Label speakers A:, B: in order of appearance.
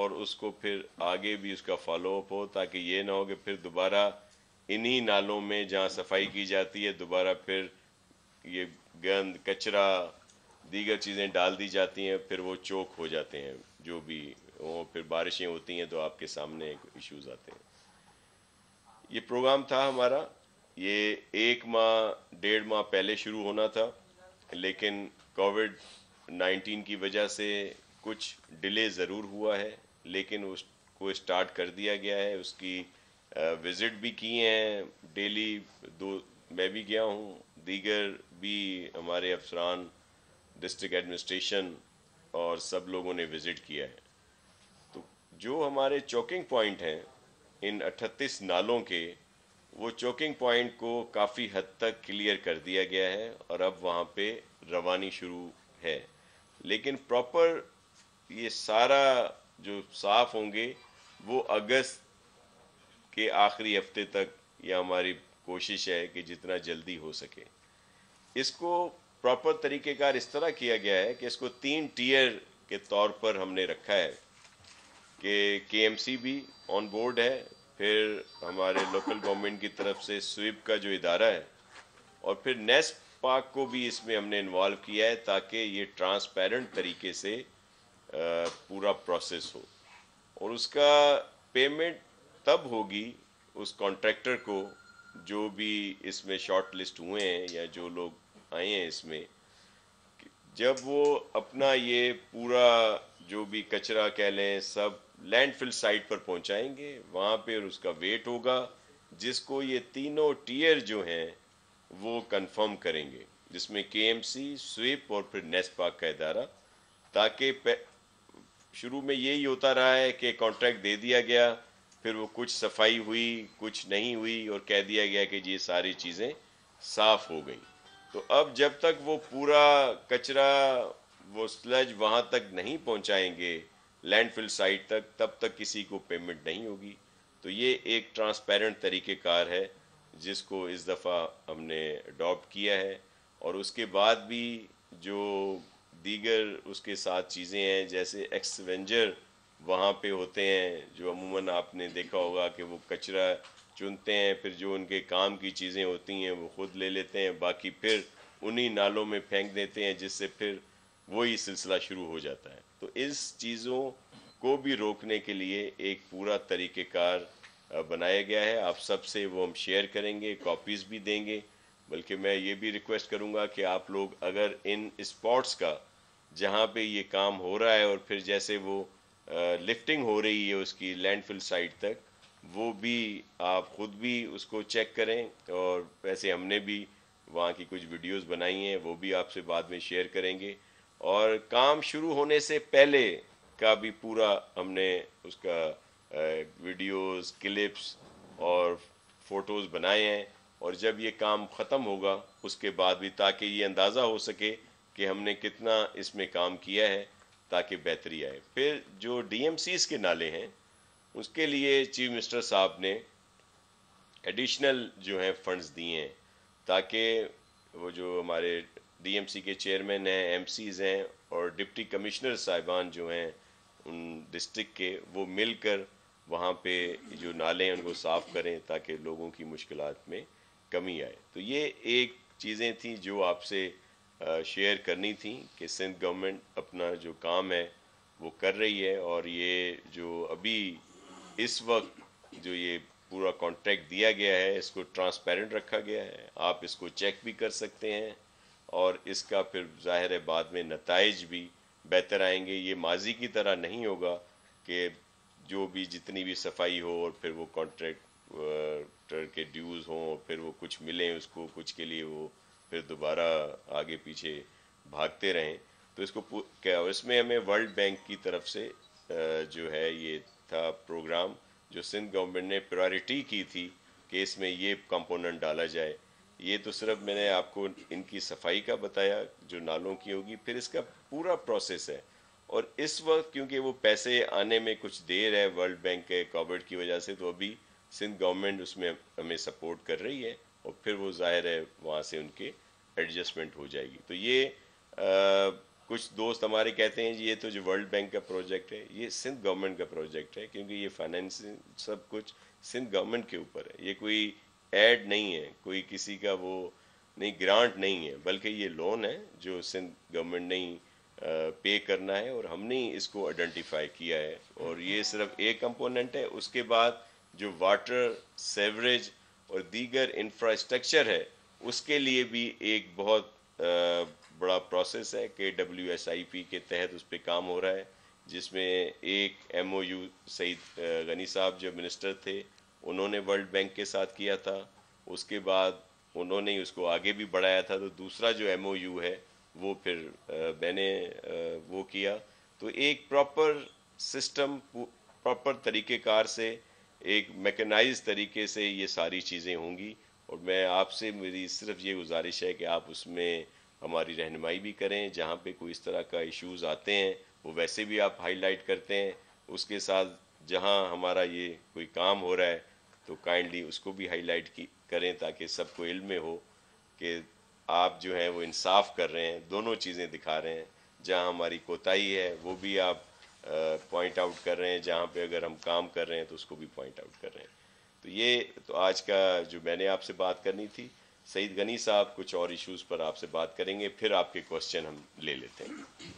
A: اور اس کو پھر آگے بھی اس کا فالو اپ ہو، تاکہ یہ نہ ہو کہ پھر دوبارہ انہی نالوں میں جہاں صفائی کی جاتی ہے دوبارہ پھر یہ گند کچرا دیگر چیزیں ڈال دی جاتی ہیں، پھر وہ چوک ہو جاتے ہیں، جو بھی وہ پھر بارشیں ہوتی ہیں تو آپ کے سامنے ایشوز آتے ہیں۔ یہ پروگرام تھا ہمارا، یہ 1 ماہ 1.5 ماہ پہلے شروع ہونا تھا، لیکن کووڈ-19 کی وجہ سے کچھ ڈیلے ضرور ہوا ہے، لیکن اس کو اسٹارٹ کر دیا گیا ہے۔ اس کی وزٹ بھی کی ہیں ڈیلی، میں بھی گیا ہوں، دیگر بھی ہمارے افسران، ڈسٹرکٹ ایڈمنسٹریشن اور سب لوگوں نے وزٹ کیا ہے۔ تو جو ہمارے چوکنگ پوائنٹ ہیں ان 38 نالوں کے، وہ چوکنگ پوائنٹ کو کافی حد تک کلیئر کر دیا گیا ہے اور اب وہاں پہ روانی شروع ہے، لیکن پراپر یہ سارا جو صاف ہوں گے وہ اگست کے آخری ہفتے تک، یہ ہماری کوشش ہے کہ جتنا جلدی ہو سکے۔ اس کو پراپر طریقہ کار اس طرح کیا گیا ہے کہ اس کو 3 ٹیئر کے طور پر ہم نے رکھا ہے کہ کے ایم سی بھی آن بورڈ ہے، پھر ہمارے لوکل گورنمنٹ کی طرف سے سویپ کا جو ادارہ ہے، اور پھر نیسٹ پاک کو بھی اس میں ہم نے انوالو کیا ہے تاکہ یہ ٹرانسپیرنٹ طریقے سے پورا پروسیس ہو، اور اس کا پیمنٹ تب ہوگی اس کانٹریکٹر کو جو بھی اس میں شارٹ لسٹ ہوئے ہیں یا جو لوگ آئے ہیں اس میں، جب وہ اپنا یہ پورا جو بھی کچرا کہہ لیں سب لینڈ فل سائٹ پر پہنچائیں گے، وہاں پہ اس کا ویٹ ہوگا جس کو یہ تینوں ٹیئر جو ہیں وہ کنفرم کریں گے، جس میں کے ایم سی، سویپ اور پھر نیس پاک کا ادارہ، تاکہ شروع میں یہی ہوتا رہا ہے کہ کانٹریکٹ دے دیا گیا، پھر وہ کچھ صفائی ہوئی کچھ نہیں ہوئی اور کہہ دیا گیا کہ یہ ساری چیزیں صاف ہو گئیں۔ تو اب جب تک وہ پورا کچرا وہ سلج وہاں تک نہیں پہنچائیں گے لینڈ فل سائٹ تک، تب تک کسی کو پیمنٹ نہیں ہوگی۔ تو یہ ایک ٹرانسپیرنٹ طریقہ کار ہے جس کو اس دفعہ ہم نے اڈاپٹ کیا ہے، اور اس کے بعد بھی جو دیگر اس کے ساتھ چیزیں ہیں جیسے ایکسوینجر وہاں پہ ہوتے ہیں، جو عموماً آپ نے دیکھا ہوگا کہ وہ کچرا چنتے ہیں، پھر جو ان کے کام کی چیزیں ہوتی ہیں وہ خود لے لیتے ہیں، باقی پھر انہی نالوں میں پھینک دیتے ہیں، جس سے پھر وہی سلسلہ شروع ہو جاتا ہے۔ تو اس چیزوں کو بھی روکنے کے لیے ایک پورا طریقہ کار بنایا گیا ہے۔ آپ سب سے وہ ہم شیئر کریں گے، کاپیز بھی دیں گے، بلکہ میں یہ بھی ریکویسٹ کروں گا کہ آپ لوگ اگر ان اسپاٹس کا جہاں پہ یہ کام ہو رہا ہے اور پھر جیسے وہ لفٹنگ ہو رہی ہے اس کی لینڈ فل سائٹ تک، وہ بھی آپ خود بھی اس کو چیک کریں، اور ویسے ہم نے بھی وہاں کی کچھ ویڈیوز بنائی ہیں وہ بھی آپ سے بعد میں شیئر کریں گے، اور کام شروع ہونے سے پہلے کا بھی پورا ہم نے اس کا ویڈیوز کلپس اور فوٹوز بنائے ہیں، اور جب یہ کام ختم ہوگا اس کے بعد بھی، تاکہ یہ اندازہ ہو سکے کہ ہم نے کتنا اس میں کام کیا ہے تاکہ بہتری آئے۔ پھر جو ڈی ایم سیز کے نالے ہیں اس کے لیے چیف منسٹر صاحب نے ایڈیشنل جو ہیں فنڈز دیے ہیں، تاکہ وہ جو ہمارے ڈی ایم سی کے چیئرمین ہیں، ایم سیز ہیں اور ڈپٹی کمشنر صاحبان جو ہیں ان ڈسٹرکٹ کے، وہ مل کر وہاں پہ جو نالے ہیں ان کو صاف کریں تاکہ لوگوں کی مشکلات میں کمی آئے۔ تو یہ ایک چیزیں تھیں جو آپ سے شیئر کرنی تھیں کہ سندھ گورنمنٹ اپنا جو کام ہے وہ کر رہی ہے، اور یہ جو ابھی اس وقت جو یہ پورا کانٹریکٹ دیا گیا ہے اس کو ٹرانسپیرنٹ رکھا گیا ہے، آپ اس کو چیک بھی کر سکتے ہیں، اور اس کا پھر ظاہر ہے بعد میں نتائج بھی بہتر آئیں گے۔ یہ ماضی کی طرح نہیں ہوگا کہ جو بھی جتنی بھی صفائی ہو اور پھر وہ کانٹریکٹر کے ڈیوز ہوں اور پھر وہ کچھ ملیں اس کو، کچھ کے لیے وہ پھر دوبارہ آگے پیچھے بھاگتے رہیں۔ تو اس کو کیا اس میں ہمیں ورلڈ بینک کی طرف سے جو ہے یہ تھا پروگرام جو سندھ گورنمنٹ نے پرائرٹی کی تھی کہ اس میں یہ کمپوننٹ ڈالا جائے۔ یہ تو صرف میں نے آپ کو ان کی صفائی کا بتایا جو نالوں کی ہوگی، پھر اس کا پورا پروسیس ہے، اور اس وقت کیونکہ وہ پیسے آنے میں کچھ دیر ہے ورلڈ بینک کے کووڈ کی وجہ سے، تو ابھی سندھ گورنمنٹ اس میں ہمیں سپورٹ کر رہی ہے، اور پھر وہ ظاہر ہے وہاں سے ان کے ایڈجسٹمنٹ ہو جائے گی۔ تو یہ کچھ دوست ہمارے کہتے ہیں جی یہ تو جو ورلڈ بینک کا پروجیکٹ ہے یہ سندھ گورنمنٹ کا پروجیکٹ ہے، کیونکہ یہ فائنینس سب کچھ سندھ گورنمنٹ کے اوپر ہے، یہ کوئی ایڈ نہیں ہے، کوئی کسی کا وہ نہیں، گرانٹ نہیں ہے، بلکہ یہ لون ہے جو سندھ گورنمنٹ نے ہی پے کرنا ہے، اور ہم نے اس کو آئیڈینٹیفائی کیا ہے، اور یہ صرف ایک کمپوننٹ ہے۔ اس کے بعد جو واٹر، سیوریج اور دیگر انفراسٹرکچر ہے اس کے لیے بھی ایک بہت بڑا پروسیس ہے کہ WSIP کے تحت اس پہ کام ہو رہا ہے، جس میں ایک MOU سعید غنی صاحب جو منسٹر تھے انہوں نے ورلڈ بینک کے ساتھ کیا تھا، اس کے بعد انہوں نے اس کو آگے بھی بڑھایا تھا، تو دوسرا جو MOU ہے وہ پھر میں نے وہ کیا، تو ایک پراپر سسٹم، پراپر طریقہ کار سے، ایک میکنائز طریقے سے یہ ساری چیزیں ہوں گی، اور میں آپ سے میری صرف یہ گزارش ہے کہ آپ اس میں ہماری رہنمائی بھی کریں، جہاں پہ کوئی اس طرح کا ایشوز آتے ہیں وہ ویسے بھی آپ ہائی لائٹ کرتے ہیں، اس کے ساتھ جہاں ہمارا یہ کوئی کام ہو رہا ہے تو کائنڈلی اس کو بھی ہائی لائٹ کریں، تاکہ سب کو علم میں ہو کہ آپ جو ہیں وہ انصاف کر رہے ہیں، دونوں چیزیں دکھا رہے ہیں، جہاں ہماری کوتاہی ہے وہ بھی آپ پوائنٹ آؤٹ کر رہے ہیں، جہاں پہ اگر ہم کام کر رہے ہیں تو اس کو بھی پوائنٹ آؤٹ کر رہے ہیں۔ تو یہ تو آج کا جو میں نے آپ سے بات کرنی تھی۔ سعید غنی صاحب کچھ اور ایشوز پر آپ سے بات کریں گے، پھر آپ کے کوشچن ہم لے لیتے ہیں۔